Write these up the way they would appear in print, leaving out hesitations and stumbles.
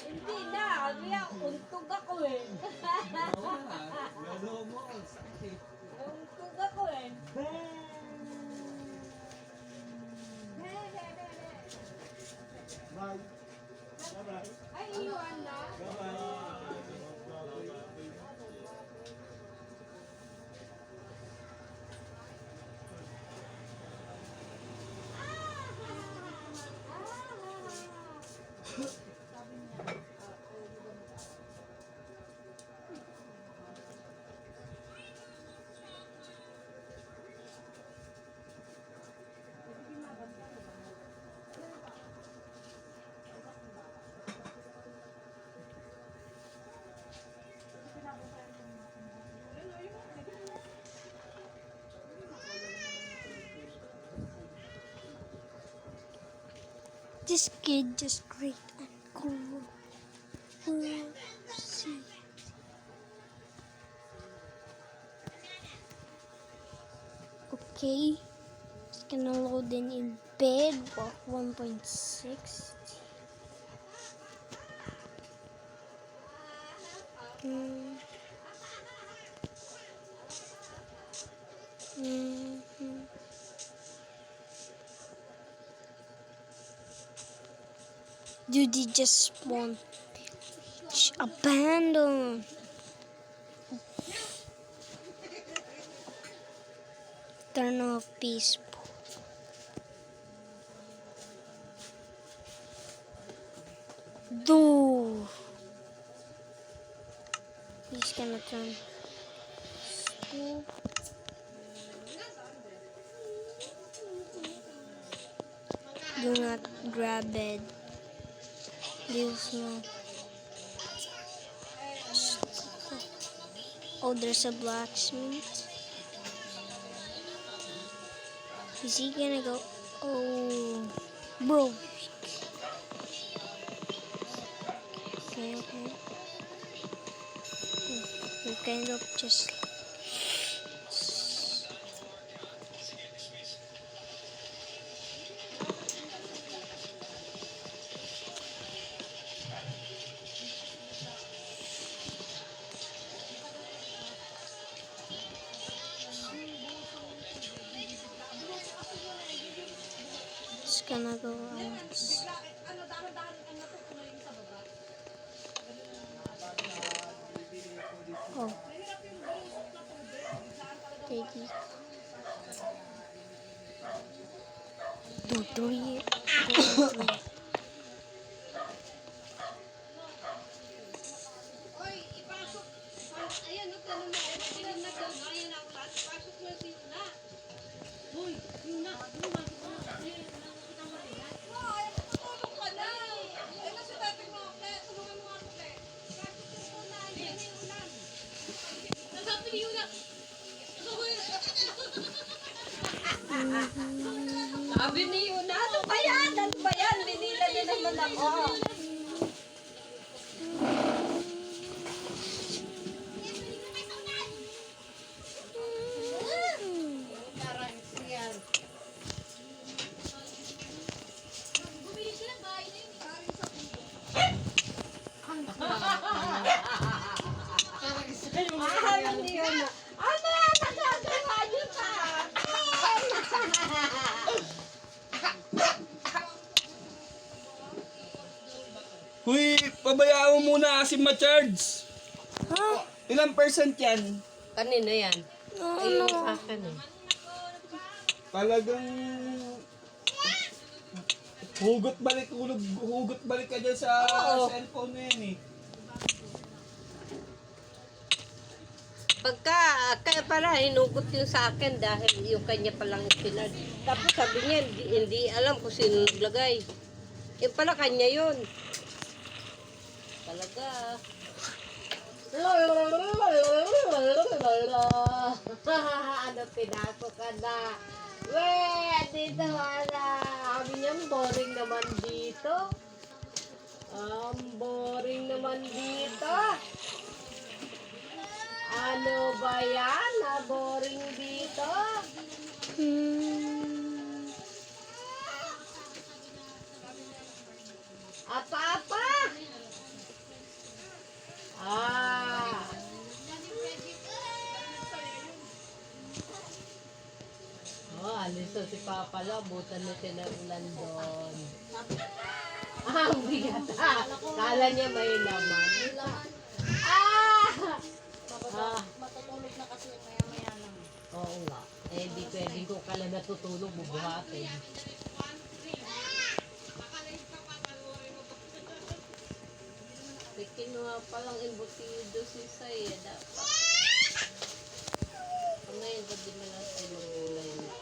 Hindi na, kaya untog ako eh. Lolo mo, sakit. Untog ako eh. Bye. Bye-bye. Ay, iwan na. Bye-bye. This kid just great and cool. See. Okay, it's gonna load in bed. 1.6. Dude, he just spawned. Abandoned. Turn off peaceful. Dude. He's gonna turn. Do not grab it. Oh, there's a blacksmith. Is he gonna go? Oh, bro. Okay. We kind of just. Just gonna go out. Oh. Take it. 2, 3. Sabi ni Yuna, ano ba yan? Ano ba yan? Binila niya naman ako. Sabi ni Yuna, ano yan? Nagagawa niyo pa? Huy, pabayaan mo muna kasi ma-charge. Huh? Ilang percent yan? Kanino yan? Ayun sa akin eh. Talagang hugot balik ka dyan sa cellphone mo yan eh. Kaya pala hinugot yung sa akin dahil yung kanya palang pinag. Tapos sabi niya, hindi alam kung sino naglagay. Yung pala kanya yun. Talaga. Ano, pinako ka na. Weh, dito wala. Sabi niya, boring naman dito. Boring naman dito. Ano ba yan? Boring dito. Apa-apa? Alis si Papa lang. Butan na siya ng ulan doon. Ang bigat. Kala niya may laman. Matutulog na kasi maya-maya lang. Oo nga. Di pwedeng ko kala natutulog, bubuhatin. May kinuha palang embutido si Saya dapat. Ngayon, gabi na lang tayo magulay nito.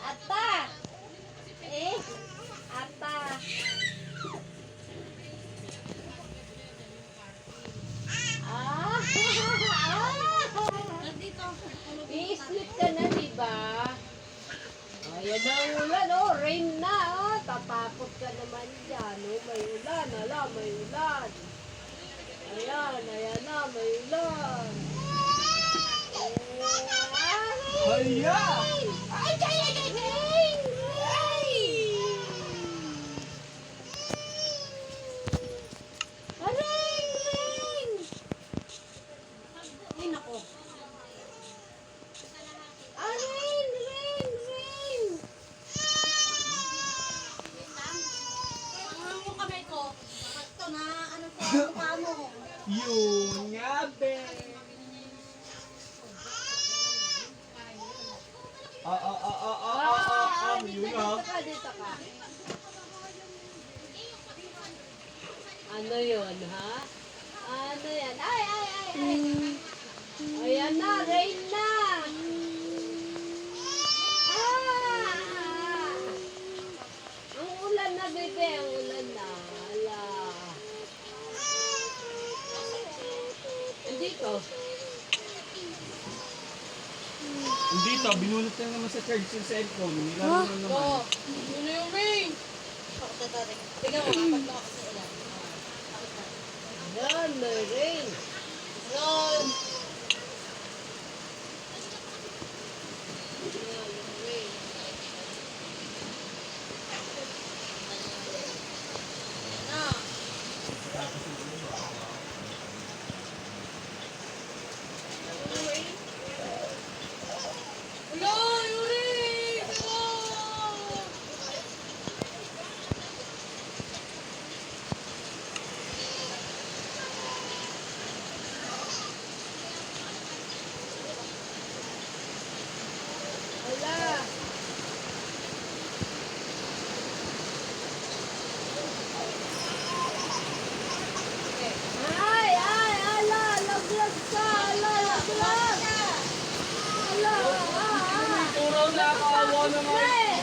Ata! Ata! I-sleep ka na, diba? Ayan na ang ulan, rain na, tatakot ka naman dyan, may ulan, may ulan. Ayan na, may ulan. Haya! Ay, nako. Ang mo kamay ko. Ito na, ano po, mukha mo. Yun nga, be. Yun nga. Dito ka. Ano yun, ha? Ano yan? Ay! Ayan na, rain na! Ang ulan na, bebe, ang ulan na. Ala. Dito. Hindi to, binunot na naman sa charge yung cellphone. Nilaro na naman. Ano yung ring? Tingnan mo, kapag na kasi ulan. Yan, may rain. Yun. Ala. Ay, ala, laglag ka, ala, laglag. Ala, Turaw na kawawa naman.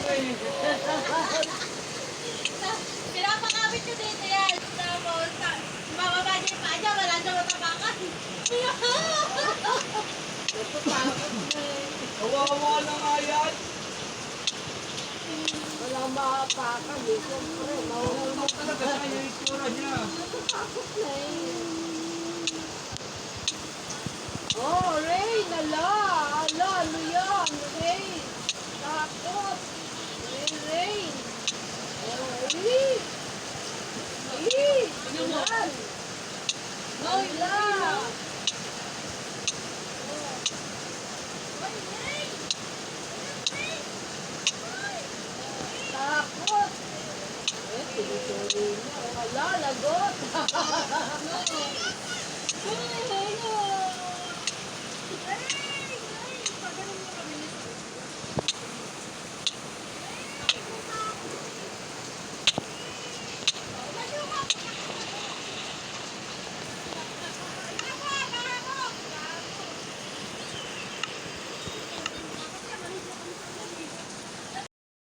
Pinapakabit ko dito yan. Tapos, mababa niya yung paa niya, wala na matapakan. Kawawa na nga yan. wala maapakan, siyempre, Tulog talaga siya yung itsura niya. Oh, rain, ala, ano yan, rain, takot, rain, rain, ulan, ala, takot, Wala, lagot.